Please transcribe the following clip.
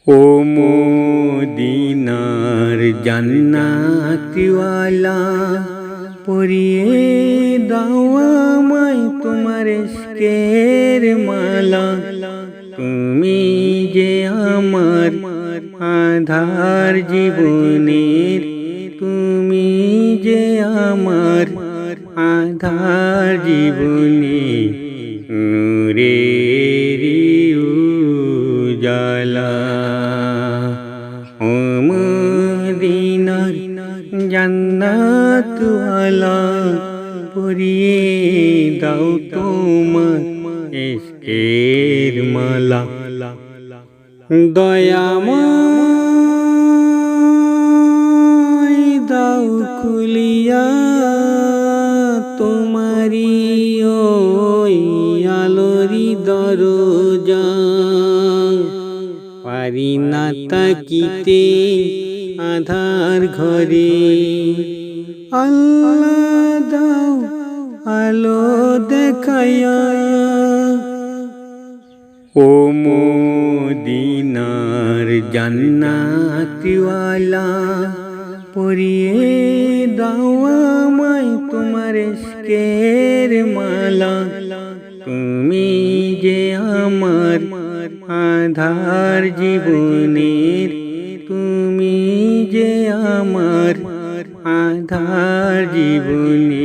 ও মদিনার জান্নাতিওয়ালা, পরিয়ে দাও আমায় তোমার ইশকের মালা। তুমি যে আমার আধার জীবনের, তুমি যে আমার আধার জীবনে, নূরের উজালা। ও মদিনার জান্নাতওয়ালা, পরিয়ে দাও তোমার ইশকের মালা। দয়াময় দাও খুলিয়া তোমারি ওই আলোরি দরজা। পারি না তাকিতে আধার ঘরে, আল্লাহ দাও আলো দেখায়া। ও মদিনার জান্নাতিওয়ালা, পরিয়ে দাও আমায় তোমার ইশকের মালা। তুমি যে আমার আধার জীবনের, তুমি যে আমার আধার জীবনে,